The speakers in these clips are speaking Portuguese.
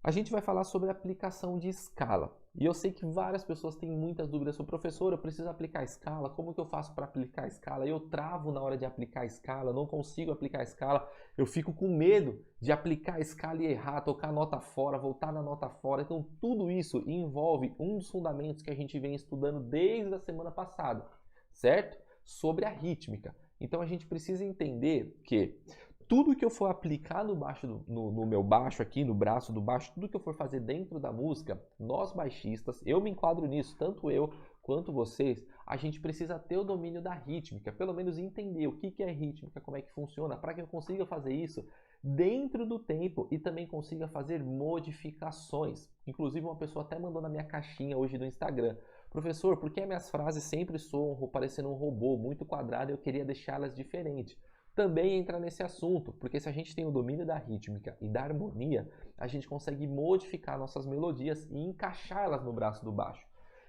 A gente vai falar sobre aplicação de escala. E eu sei que várias pessoas têm muitas dúvidas sobre, professor, eu preciso aplicar a escala, como que eu faço para aplicar a escala? Eu travo na hora de aplicar a escala, não consigo aplicar a escala, eu fico com medo de aplicar a escala e errar, tocar a nota fora, voltar na nota fora. Então tudo isso envolve um dos fundamentos que a gente vem estudando desde a semana passada, certo? Sobre a rítmica. Então a gente precisa entender que tudo que eu for aplicar no meu baixo aqui, no braço do baixo, tudo que eu for fazer dentro da música, nós baixistas, eu me enquadro nisso, tanto eu quanto vocês, a gente precisa ter o domínio da rítmica, pelo menos entender o que é rítmica, como é que funciona, para que eu consiga fazer isso dentro do tempo e também consiga fazer modificações. Inclusive uma pessoa até mandou na minha caixinha hoje do Instagram: professor, por que minhas frases sempre soam parecendo um robô, muito quadrado, e eu queria deixá-las diferentes? Também entra nesse assunto, porque se a gente tem o domínio da rítmica e da harmonia, a gente consegue modificar nossas melodias e encaixá-las no braço do baixo.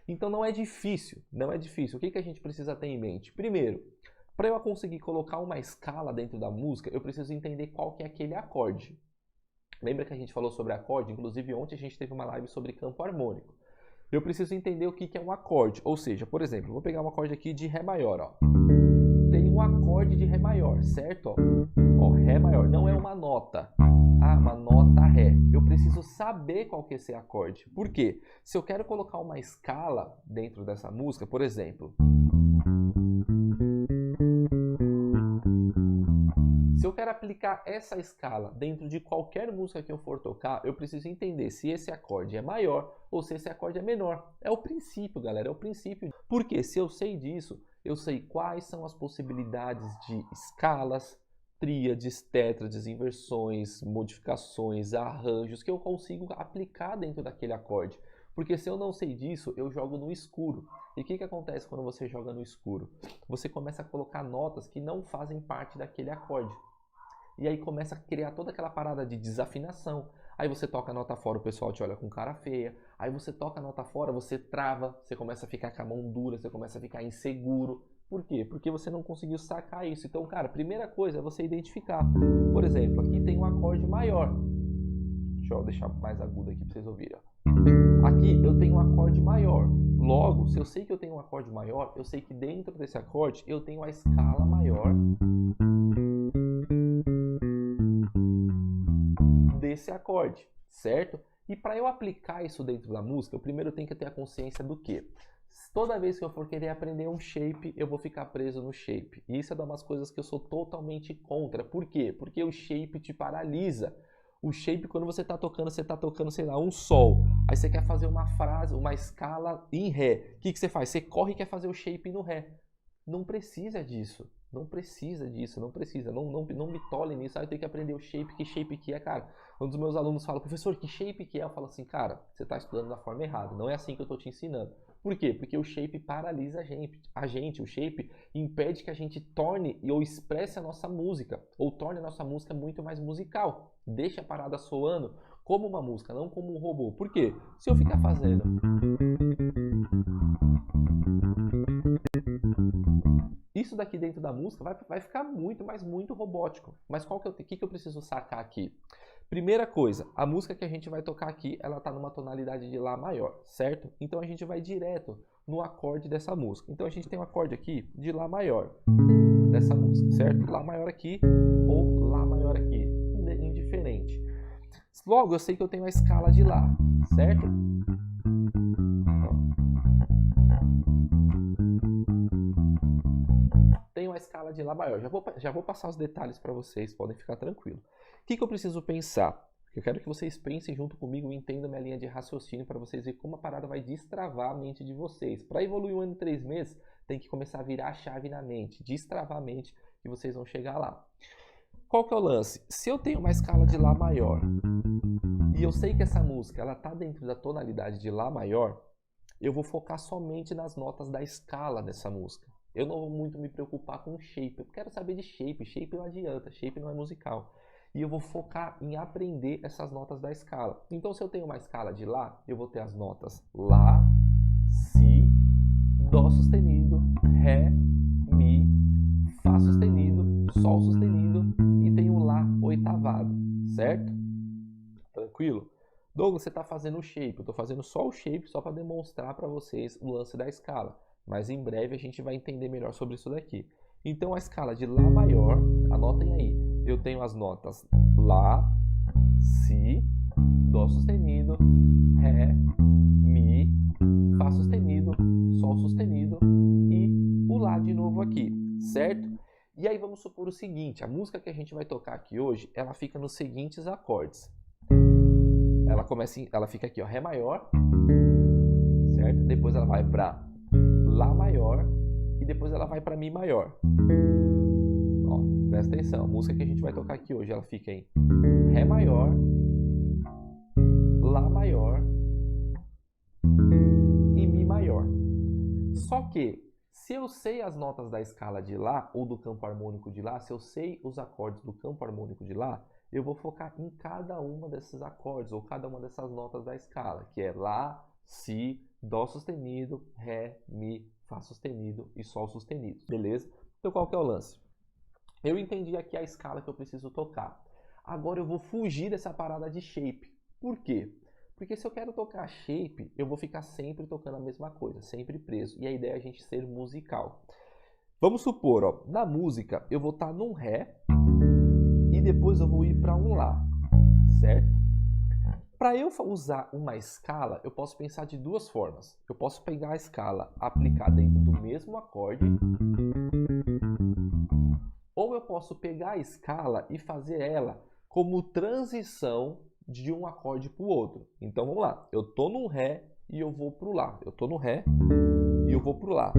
Então não é difícil, não é difícil. O que a gente precisa ter em mente? Primeiro, para eu conseguir colocar uma escala dentro da música, eu preciso entender qual que é aquele acorde. Lembra que a gente falou sobre acorde? Inclusive ontem a gente teve uma live sobre campo harmônico. Eu preciso entender o que é um acorde, ou seja, por exemplo, vou pegar um acorde aqui de Ré maior, ó. Tem um acorde de Ré maior, certo? Ó, Ré maior, não é uma nota. Ah, uma nota Ré. Eu preciso saber qual que é esse acorde. Por quê? Se eu quero colocar uma escala dentro dessa música, por exemplo, se eu quero aplicar essa escala dentro de qualquer música que eu for tocar, eu preciso entender se esse acorde é maior ou se esse acorde é menor. É o princípio, galera, é o princípio. Porque se eu sei disso, eu sei quais são as possibilidades de escalas, tríades, tétrades, inversões, modificações, arranjos que eu consigo aplicar dentro daquele acorde. Porque se eu não sei disso, eu jogo no escuro. E o que acontece quando você joga no escuro? Você começa a colocar notas que não fazem parte daquele acorde. E aí começa a criar toda aquela parada de desafinação. Aí você toca a nota fora, o pessoal te olha com cara feia. Aí você toca a nota fora, você trava, você começa a ficar com a mão dura, você começa a ficar inseguro. Por quê? Porque você não conseguiu sacar isso. Então, cara, a primeira coisa é você identificar. Por exemplo, aqui tem um acorde maior. Deixa eu deixar mais agudo aqui para vocês ouvirem. Aqui eu tenho um acorde maior. Logo, se eu sei que eu tenho um acorde maior, eu sei que dentro desse acorde eu tenho a escala maior desse acorde, certo? E para eu aplicar isso dentro da música, eu primeiro tenho que ter a consciência do quê? Toda vez que eu for querer aprender um shape, eu vou ficar preso no shape. E isso é uma das coisas que eu sou totalmente contra. Por quê? Porque o shape te paralisa. O shape, quando você está tocando, sei lá, um sol. Aí você quer fazer uma frase, uma escala em Ré. O que você faz? Você corre e quer fazer o shape no Ré. Não precisa disso. Não precisa disso, não precisa. Não me tole nisso. Aí eu tenho que aprender o shape. Que shape que é, cara? Um dos meus alunos fala: professor, que shape que é? Eu falo assim: cara, você está estudando da forma errada. Não é assim que eu estou te ensinando. Por quê? Porque o shape paralisa a gente. O shape impede que a gente torne ou expresse a nossa música, ou torne a nossa música muito mais musical. Deixa a parada soando como uma música, não como um robô. Por quê? Se eu ficar fazendo isso daqui dentro da música, vai ficar muito robótico. Mas o que eu preciso sacar aqui? Primeira coisa, a música que a gente vai tocar aqui, ela está numa tonalidade de Lá maior, certo? Então a gente vai direto no acorde dessa música. Então a gente tem um acorde aqui de Lá maior dessa música, certo? Lá maior aqui ou Lá maior aqui, indiferente. Logo eu sei que eu tenho a escala de Lá, certo? Tenho a escala de Lá maior. Já vou passar os detalhes para vocês, podem ficar tranquilos. O que eu preciso pensar? Eu quero que vocês pensem junto comigo e entendam minha linha de raciocínio para vocês verem como a parada vai destravar a mente de vocês. Para evoluir um ano e 3 meses, tem que começar a virar a chave na mente, destravar a mente e vocês vão chegar lá. Qual que é o lance? Se eu tenho uma escala de Lá maior e eu sei que essa música ela está dentro da tonalidade de Lá maior, eu vou focar somente nas notas da escala dessa música. Eu não vou muito me preocupar com shape. Eu quero saber de shape. Shape não adianta. Shape não é musical. E eu vou focar em aprender essas notas da escala. Então, se eu tenho uma escala de Lá, eu vou ter as notas Lá, Si, Dó sustenido, Ré, Mi, Fá sustenido, Sol sustenido e tem o Lá oitavado, certo? Tranquilo? Douglas, você está fazendo o shape. Eu estou fazendo só o shape só para demonstrar para vocês o lance da escala. Mas em breve a gente vai entender melhor sobre isso daqui. Então a escala de Lá maior, anotem aí. Eu tenho as notas Lá, Si, Dó sustenido, Ré, Mi, Fá sustenido, Sol sustenido e o Lá de novo aqui, certo? E aí vamos supor o seguinte, a música que a gente vai tocar aqui hoje, ela fica nos seguintes acordes. Ela fica aqui, ó, Ré maior, certo? Depois ela vai para Lá maior e depois ela vai para Mi maior. Ó, presta atenção, a música que a gente vai tocar aqui hoje, ela fica em Ré maior, Lá maior e Mi maior. Só que, se eu sei as notas da escala de Lá ou do campo harmônico de Lá, se eu sei os acordes do campo harmônico de Lá, eu vou focar em cada uma desses acordes ou cada uma dessas notas da escala, que é Lá, Si, Dó sustenido, Ré, Mi, Fá sustenido e Sol sustenido, beleza? Então qual que é o lance? Eu entendi aqui a escala que eu preciso tocar. Agora eu vou fugir dessa parada de shape. Por quê? Porque se eu quero tocar shape, eu vou ficar sempre tocando a mesma coisa, sempre preso. E a ideia é a gente ser musical. Vamos supor, ó, na música eu vou estar num Ré e depois eu vou ir para um Lá, certo? Para eu usar uma escala, eu posso pensar de duas formas. Eu posso pegar a escala, aplicar dentro do mesmo acorde, ou eu posso pegar a escala e fazer ela como transição de um acorde para o outro. Então vamos lá, eu estou no Ré e eu vou para o Lá. Eu estou no Ré e eu vou para o Lá.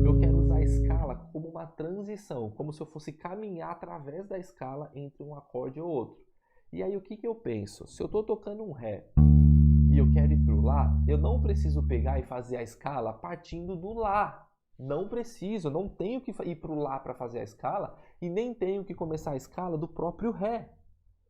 Eu quero usar a escala como uma transição, como se eu fosse caminhar através da escala entre um acorde ou outro. E aí o que eu penso? Se eu estou tocando um Ré e eu quero ir para o Lá, eu não preciso pegar e fazer a escala partindo do Lá. Não preciso, não tenho que ir para o Lá para fazer a escala e nem tenho que começar a escala do próprio Ré.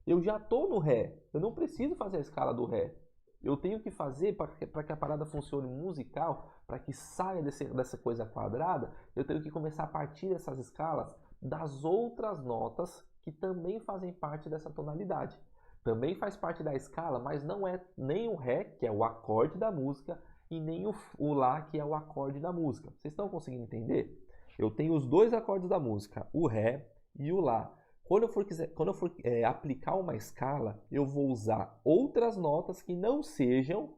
Eu já estou no Ré, eu não preciso fazer a escala do Ré. Eu tenho que fazer para que a parada funcione musical, para que saia dessa coisa quadrada, eu tenho que começar a partir dessas escalas das outras notas que também fazem parte dessa tonalidade. Também faz parte da escala, mas não é nem o Ré, que é o acorde da música, e nem o Lá, que é o acorde da música. Vocês estão conseguindo entender? Eu tenho os dois acordes da música, o Ré e o Lá. Quando eu for aplicar uma escala, eu vou usar outras notas que não sejam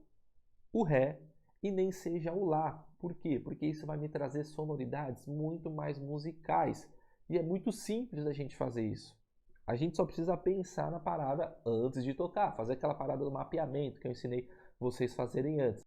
o Ré e nem seja o Lá. Por quê? Porque isso vai me trazer sonoridades muito mais musicais. E é muito simples a gente fazer isso. A gente só precisa pensar na parada antes de tocar, fazer aquela parada do mapeamento que eu ensinei vocês fazerem antes.